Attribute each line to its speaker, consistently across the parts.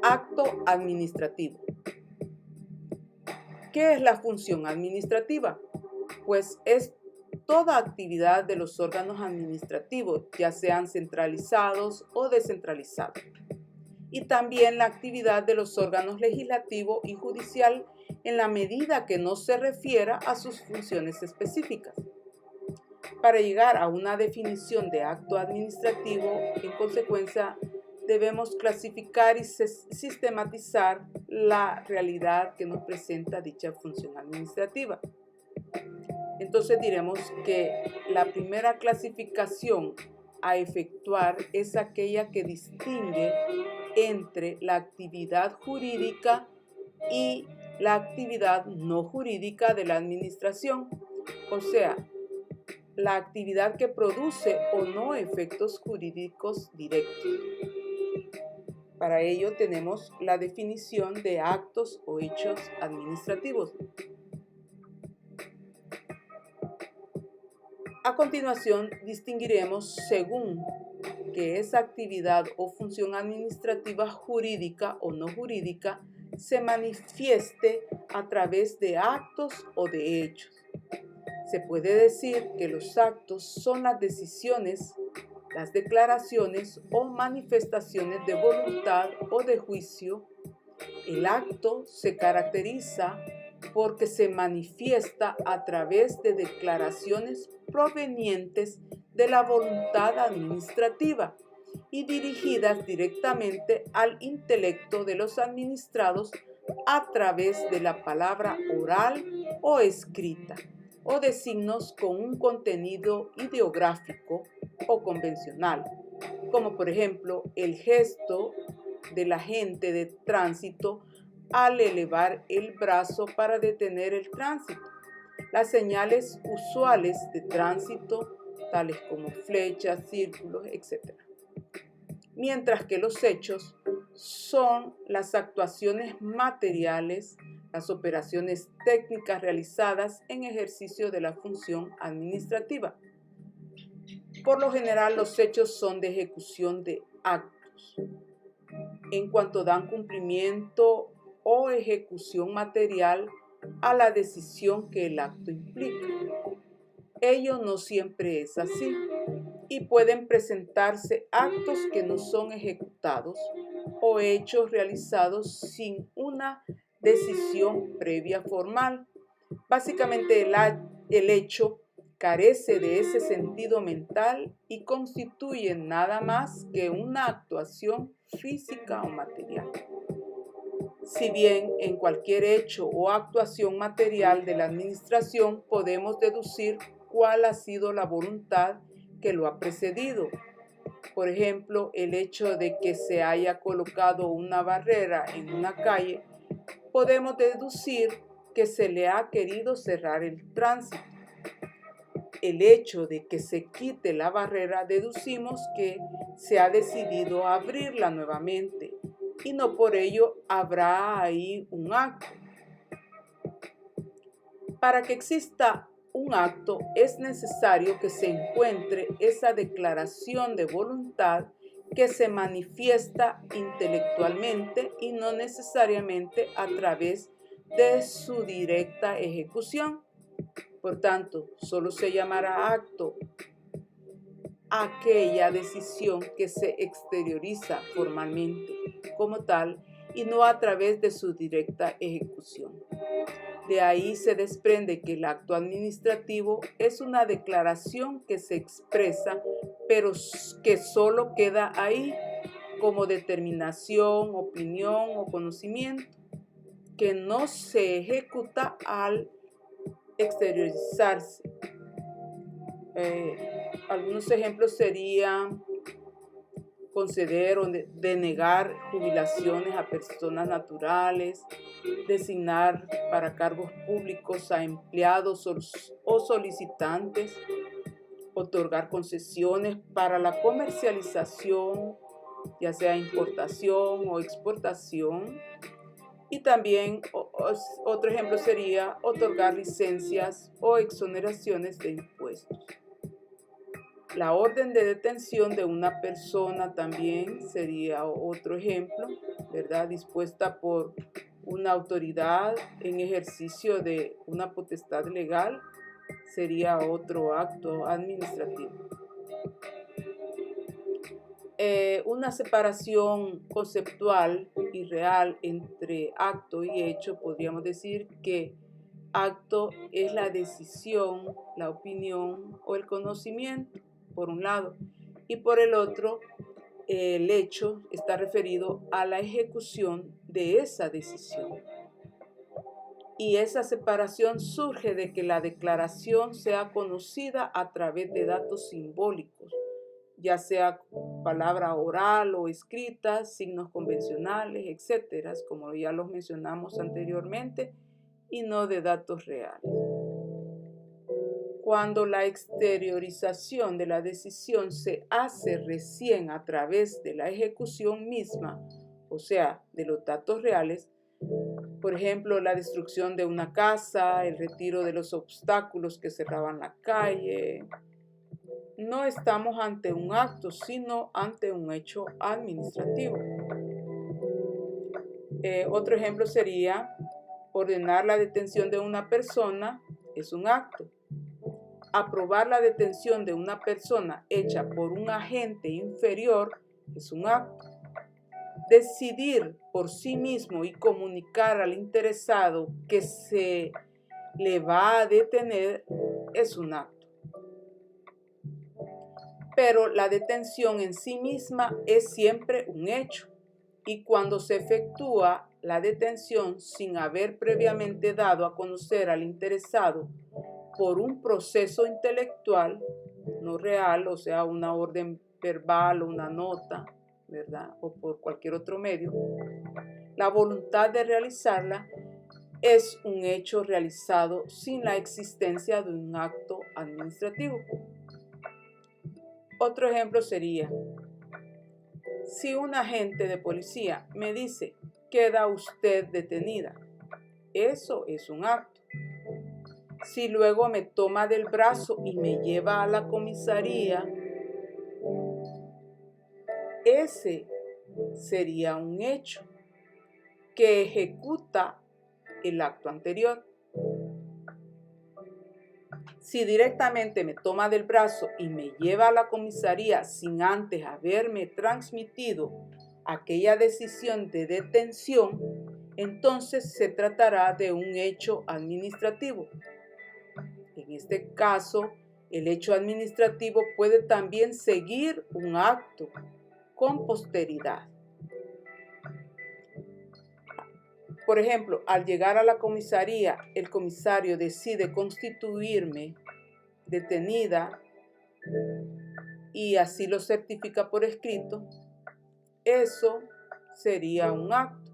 Speaker 1: Acto administrativo. ¿Qué es la función administrativa? Pues es toda actividad de los órganos administrativos, ya sean centralizados o descentralizados. Y también la actividad de los órganos legislativo y judicial en la medida que no se refiera a sus funciones específicas. Para llegar a una definición de acto administrativo, en consecuencia, debemos clasificar y sistematizar la realidad que nos presenta dicha función administrativa. Entonces diremos que la primera clasificación a efectuar es aquella que distingue entre la actividad jurídica y la actividad no jurídica de la administración, o sea, la actividad que produce o no efectos jurídicos directos. Para ello tenemos la definición de actos o hechos administrativos. A continuación, distinguiremos según que esa actividad o función administrativa jurídica o no jurídica se manifieste a través de actos o de hechos. Se puede decir que los actos son las decisiones, las declaraciones o manifestaciones de voluntad o de juicio. El acto se caracteriza porque se manifiesta a través de declaraciones provenientes de la voluntad administrativa y dirigidas directamente al intelecto de los administrados a través de la palabra oral o escrita, o de signos con un contenido ideográfico o convencional, como por ejemplo el gesto del agente de tránsito al elevar el brazo para detener el tránsito, las señales usuales de tránsito, tales como flechas, círculos, etc. Mientras que los hechos son las actuaciones materiales, las operaciones técnicas realizadas en ejercicio de la función administrativa. Por lo general, los hechos son de ejecución de actos, en cuanto dan cumplimiento o ejecución material a la decisión que el acto implica. Ello no siempre es así y pueden presentarse actos que no son ejecutados o hechos realizados sin una decisión previa formal. Básicamente el hecho carece de ese sentido mental y constituye nada más que una actuación física o material. Si bien en cualquier hecho o actuación material de la administración podemos deducir cuál ha sido la voluntad que lo ha precedido. Por ejemplo, el hecho de que se haya colocado una barrera en una calle, podemos deducir que se le ha querido cerrar el tránsito. El hecho de que se quite la barrera, deducimos que se ha decidido abrirla nuevamente y no por ello habrá ahí un acto. Para que exista un acto es necesario que se encuentre esa declaración de voluntad que se manifiesta intelectualmente y no necesariamente a través de su directa ejecución. Por tanto, solo se llamará acto aquella decisión que se exterioriza formalmente como tal y no a través de su directa ejecución. De ahí se desprende que el acto administrativo es una declaración que se expresa, pero que solo queda ahí como determinación, opinión o conocimiento, que no se ejecuta al exteriorizarse. Algunos ejemplos serían conceder o denegar jubilaciones a personas naturales, designar para cargos públicos a empleados o solicitantes, otorgar concesiones para la comercialización, ya sea importación o exportación. Y también otro ejemplo sería otorgar licencias o exoneraciones de impuestos. La orden de detención de una persona también sería otro ejemplo, ¿verdad? Dispuesta por una autoridad en ejercicio de una potestad legal, sería otro acto administrativo. Una separación conceptual y real entre acto y hecho, podríamos decir que acto es la decisión, la opinión o el conocimiento, por un lado, y por el otro, el hecho está referido a la ejecución de esa decisión. Y esa separación surge de que la declaración sea conocida a través de datos simbólicos, ya sea palabra oral o escrita, signos convencionales, etcétera, como ya los mencionamos anteriormente, y no de datos reales. Cuando la exteriorización de la decisión se hace recién a través de la ejecución misma, o sea, de los datos reales, por ejemplo, la destrucción de una casa, el retiro de los obstáculos que cerraban la calle, no estamos ante un acto, sino ante un hecho administrativo. Otro ejemplo sería ordenar la detención de una persona, es un acto. Aprobar la detención de una persona hecha por un agente inferior es un acto. Decidir por sí mismo y comunicar al interesado que se le va a detener es un acto. Pero la detención en sí misma es siempre un hecho, y cuando se efectúa la detención sin haber previamente dado a conocer al interesado por un proceso intelectual, no real, o sea, una orden verbal o una nota, ¿verdad? O por cualquier otro medio, la voluntad de realizarla es un hecho realizado sin la existencia de un acto administrativo. Otro ejemplo sería, si un agente de policía me dice, queda usted detenida, eso es un acto. Si luego me toma del brazo y me lleva a la comisaría, ese sería un hecho que ejecuta el acto anterior. Si directamente me toma del brazo y me lleva a la comisaría sin antes haberme transmitido aquella decisión de detención, entonces se tratará de un hecho administrativo. En este caso, el hecho administrativo puede también seguir un acto con posteridad. Por ejemplo, al llegar a la comisaría, el comisario decide constituirme detenida y así lo certifica por escrito, eso sería un acto.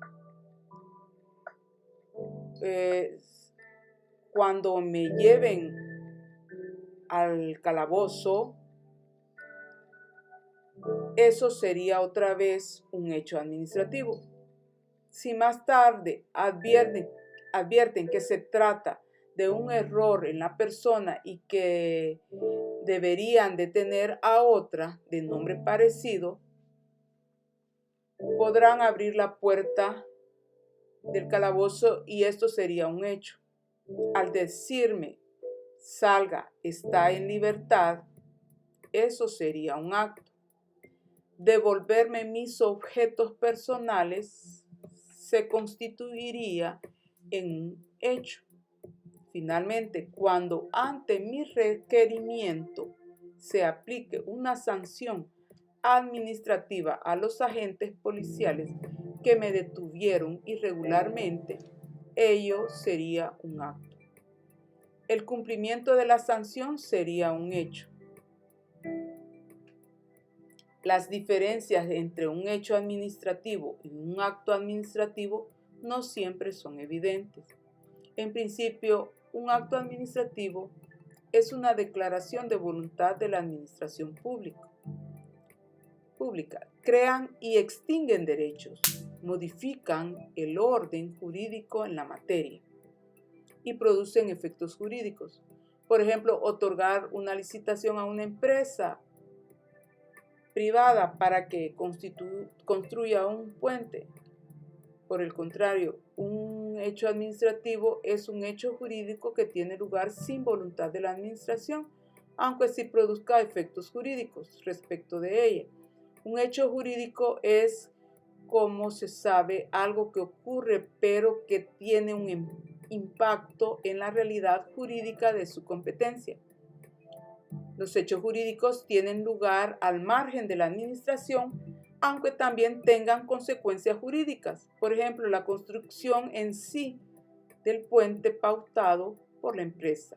Speaker 1: Cuando me lleven al calabozo, eso sería otra vez un hecho administrativo. Si más tarde advierten que se trata de un error en la persona y que deberían detener a otra de nombre parecido, podrán abrir la puerta del calabozo y esto sería un hecho. Al decirme, salga, está en libertad, eso sería un acto. Devolverme mis objetos personales se constituiría en un hecho. Finalmente, cuando ante mi requerimiento se aplique una sanción administrativa a los agentes policiales que me detuvieron irregularmente, ello sería un acto. El cumplimiento de la sanción sería un hecho. Las diferencias entre un hecho administrativo y un acto administrativo no siempre son evidentes. En principio, un acto administrativo es una declaración de voluntad de la administración pública. Crean y extinguen derechos, modifican el orden jurídico en la materia y producen efectos jurídicos. Por ejemplo, otorgar una licitación a una empresa privada para que construya un puente. Por el contrario, un hecho administrativo es un hecho jurídico que tiene lugar sin voluntad de la administración, aunque sí produzca efectos jurídicos respecto de ella. Un hecho jurídico es, como se sabe, algo que ocurre pero que tiene un impacto en la realidad jurídica de su competencia. Los hechos jurídicos tienen lugar al margen de la administración, aunque también tengan consecuencias jurídicas. Por ejemplo, la construcción en sí del puente pautado por la empresa.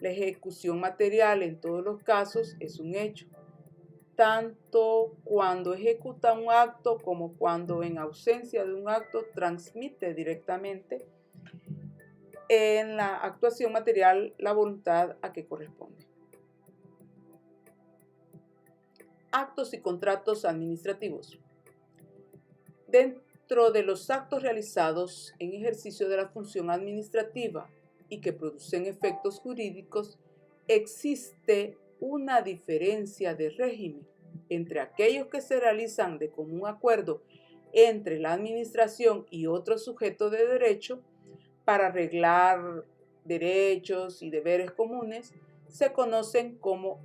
Speaker 1: La ejecución material en todos los casos es un hecho, tanto cuando ejecuta un acto como cuando en ausencia de un acto transmite directamente en la actuación material la voluntad a que corresponde. Actos y contratos administrativos. Dentro de los actos realizados en ejercicio de la función administrativa y que producen efectos jurídicos, existe una diferencia de régimen entre aquellos que se realizan de común acuerdo entre la administración y otro sujeto de derecho para arreglar derechos y deberes comunes, se conocen como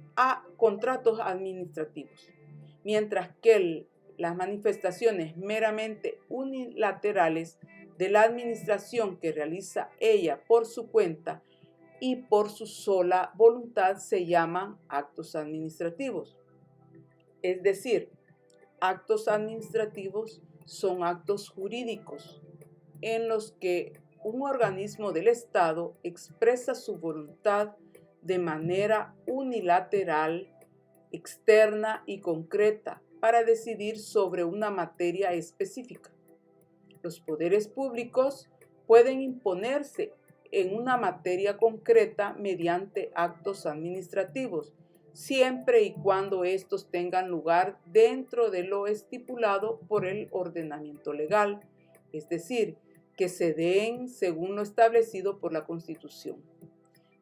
Speaker 1: contratos administrativos, mientras que las manifestaciones meramente unilaterales de la administración que realiza ella por su cuenta y por su sola voluntad se llaman actos administrativos. Es decir, actos administrativos son actos jurídicos en los que un organismo del Estado expresa su voluntad de manera unilateral, externa y concreta para decidir sobre una materia específica. Los poderes públicos pueden imponerse en una materia concreta mediante actos administrativos, siempre y cuando estos tengan lugar dentro de lo estipulado por el ordenamiento legal, es decir, que se den según lo establecido por la Constitución.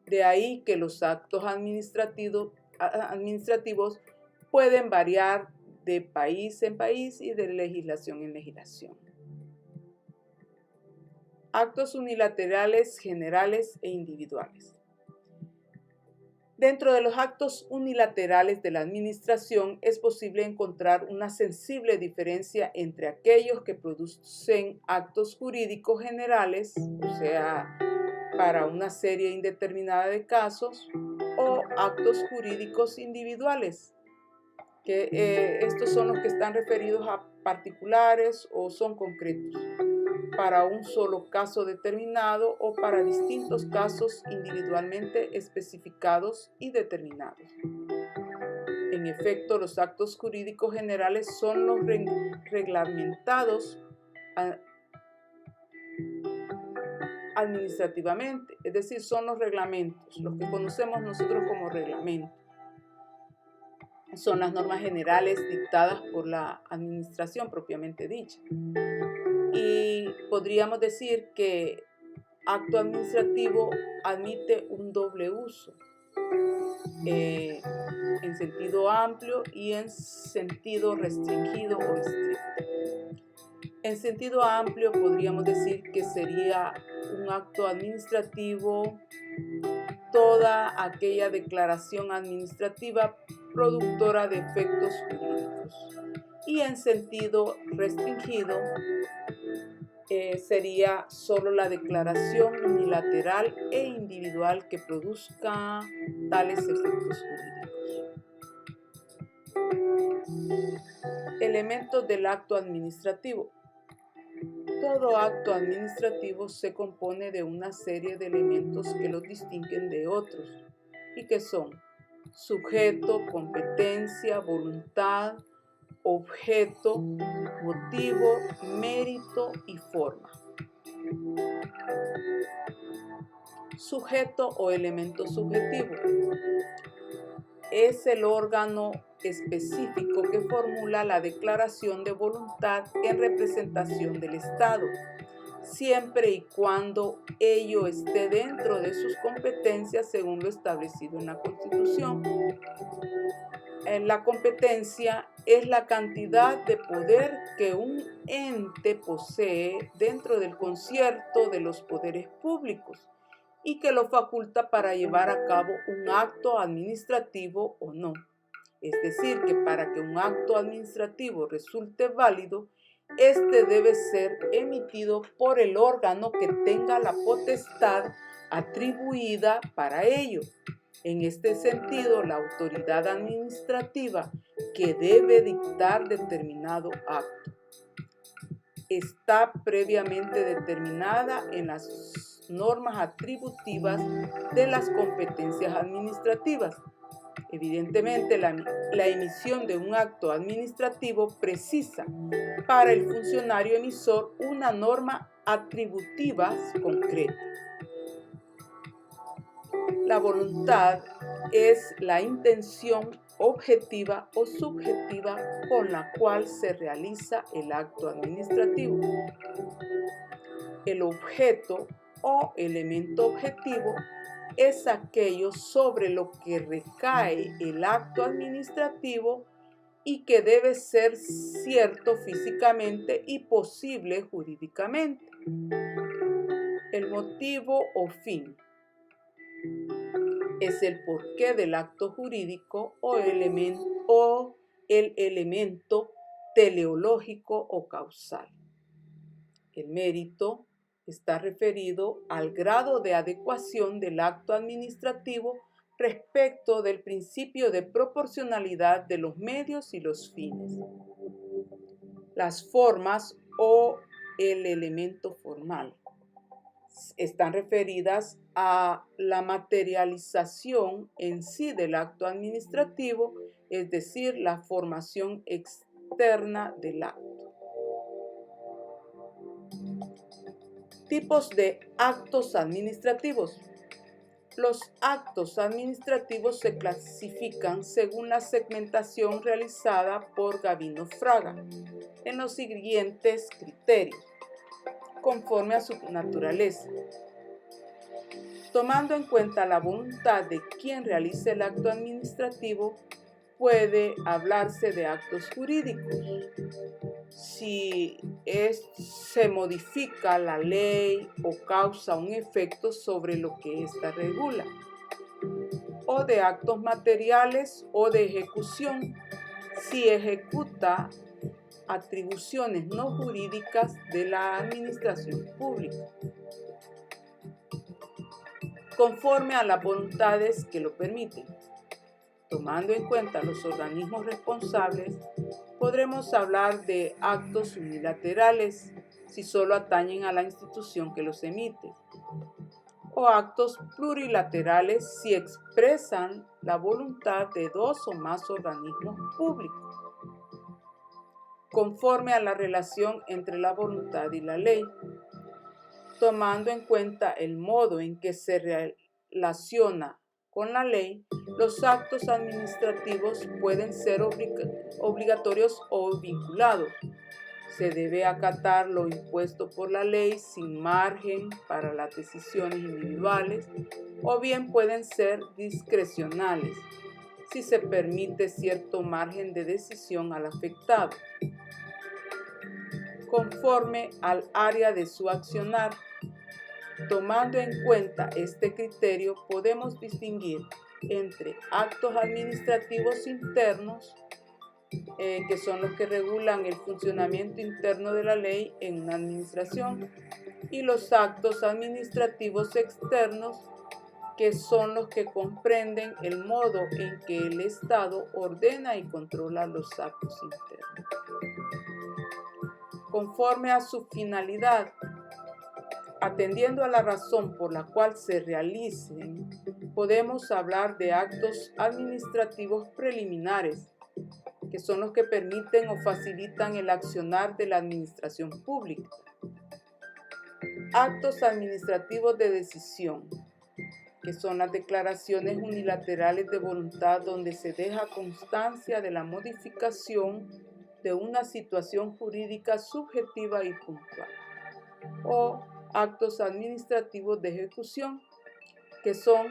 Speaker 1: De ahí que los actos administrativos pueden variar de país en país y de legislación en legislación. Actos unilaterales, generales e individuales. Dentro de los actos unilaterales de la administración es posible encontrar una sensible diferencia entre aquellos que producen actos jurídicos generales, o sea, para una serie indeterminada de casos, o actos jurídicos individuales, que estos son los que están referidos a particulares o son concretos, para un solo caso determinado o para distintos casos individualmente especificados y determinados. En efecto, los actos jurídicos generales son los reglamentados administrativamente, es decir, son los reglamentos, los que conocemos nosotros como reglamentos. Son las normas generales dictadas por la administración propiamente dicha. Y podríamos decir que acto administrativo admite un doble uso, en sentido amplio y en sentido restringido o estricto. En sentido amplio podríamos decir que sería un acto administrativo toda aquella declaración administrativa productora de efectos jurídicos. Y en sentido restringido sería solo la declaración unilateral e individual que produzca tales efectos jurídicos. Elementos del acto administrativo. Todo acto administrativo se compone de una serie de elementos que los distinguen de otros y que son sujeto, competencia, voluntad, objeto, motivo, mérito y forma. Sujeto o elemento subjetivo es el órgano específico que formula la declaración de voluntad en representación del Estado, siempre y cuando ello esté dentro de sus competencias según lo establecido en la Constitución. La competencia es la cantidad de poder que un ente posee dentro del concierto de los poderes públicos y que lo faculta para llevar a cabo un acto administrativo o no. Es decir, que para que un acto administrativo resulte válido, este debe ser emitido por el órgano que tenga la potestad atribuida para ello. En este sentido, la autoridad administrativa que debe dictar determinado acto está previamente determinada en las normas atributivas de las competencias administrativas. Evidentemente, la emisión de un acto administrativo precisa para el funcionario emisor una norma atributiva concreta. La voluntad es la intención objetiva o subjetiva con la cual se realiza el acto administrativo. El objeto o elemento objetivo es aquello sobre lo que recae el acto administrativo y que debe ser cierto físicamente y posible jurídicamente. El motivo o fin es el porqué del acto jurídico o el elemento teleológico o causal. El mérito está referido al grado de adecuación del acto administrativo respecto del principio de proporcionalidad de los medios y los fines. Las formas o el elemento formal están referidas a la materialización en sí del acto administrativo, es decir, la formación externa del acto. Tipos de actos administrativos. Los actos administrativos se clasifican según la segmentación realizada por Gavino Fraga en los siguientes criterios, conforme a su naturaleza. Tomando en cuenta la voluntad de quien realice el acto administrativo, puede hablarse de actos jurídicos. Si se modifica la ley o causa un efecto sobre lo que ésta regula, o de actos materiales o de ejecución, si ejecuta atribuciones no jurídicas de la administración pública, conforme a las voluntades que lo permiten. Tomando en cuenta los organismos responsables, podremos hablar de actos unilaterales si solo atañen a la institución que los emite, o actos plurilaterales si expresan la voluntad de dos o más organismos públicos, conforme a la relación entre la voluntad y la ley, tomando en cuenta el modo en que se relaciona con la ley. Los actos administrativos pueden ser obligatorios o vinculados. Se debe acatar lo impuesto por la ley sin margen para las decisiones individuales, o bien pueden ser discrecionales, si se permite cierto margen de decisión al afectado, conforme al área de su accionar. Tomando en cuenta este criterio, podemos distinguir entre actos administrativos internos, que son los que regulan el funcionamiento interno de la ley en una administración, y los actos administrativos externos, que son los que comprenden el modo en que el Estado ordena y controla los actos internos. Conforme a su finalidad, atendiendo a la razón por la cual se realicen, podemos hablar de actos administrativos preliminares, que son los que permiten o facilitan el accionar de la administración pública. Actos administrativos de decisión, que son las declaraciones unilaterales de voluntad donde se deja constancia de la modificación de una situación jurídica subjetiva y puntual. O actos administrativos de ejecución, que son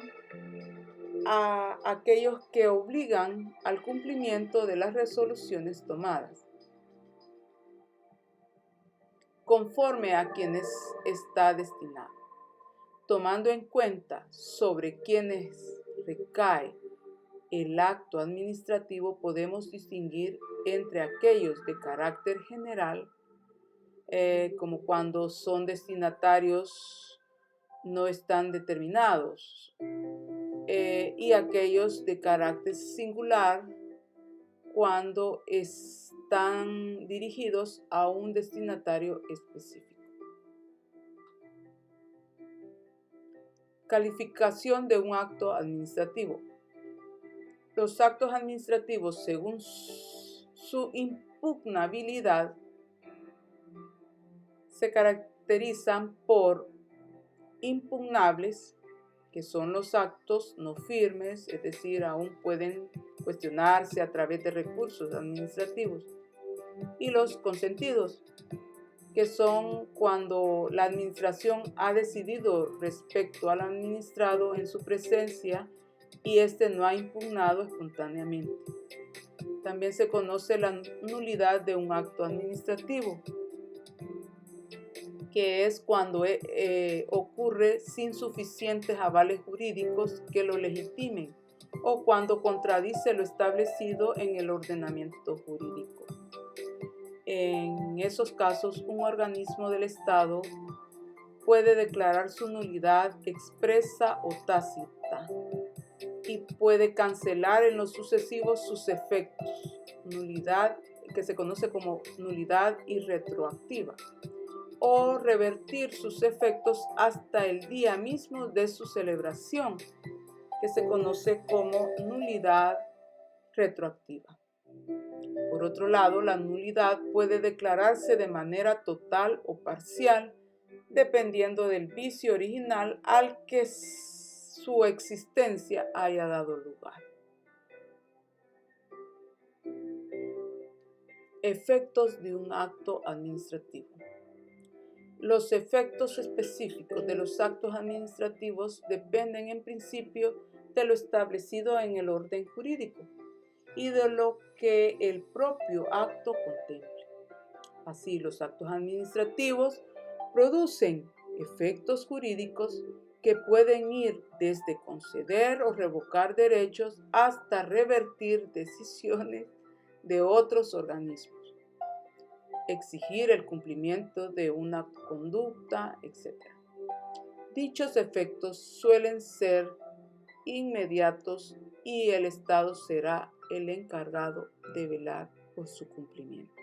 Speaker 1: a aquellos que obligan al cumplimiento de las resoluciones tomadas, conforme a quienes está destinado, tomando en cuenta sobre quienes recae el acto administrativo. Podemos distinguir entre aquellos de carácter general, como cuando son destinatarios no están determinados, y aquellos de carácter singular, cuando están dirigidos a un destinatario específico. Calificación de un acto administrativo. Los actos administrativos, según su impugnabilidad, se caracterizan por impugnables, que son los actos no firmes, es decir, aún pueden cuestionarse a través de recursos administrativos, y los consentidos, que son cuando la administración ha decidido respecto al administrado en su presencia y éste no ha impugnado espontáneamente. También se conoce la nulidad de un acto administrativo, que es cuando ocurre sin suficientes avales jurídicos que lo legitimen o cuando contradice lo establecido en el ordenamiento jurídico. En esos casos, un organismo del Estado puede declarar su nulidad expresa o tácita y puede cancelar en lo sucesivo sus efectos, nulidad que se conoce como nulidad irretroactiva, o revertir sus efectos hasta el día mismo de su celebración, que se conoce como nulidad retroactiva. Por otro lado, la nulidad puede declararse de manera total o parcial, dependiendo del vicio original al que su existencia haya dado lugar. Efectos de un acto administrativo. Los efectos específicos de los actos administrativos dependen en principio de lo establecido en el orden jurídico y de lo que el propio acto contemple. Así, los actos administrativos producen efectos jurídicos que pueden ir desde conceder o revocar derechos hasta revertir decisiones de otros organismos, exigir el cumplimiento de una conducta, etc. Dichos efectos suelen ser inmediatos y el Estado será el encargado de velar por su cumplimiento.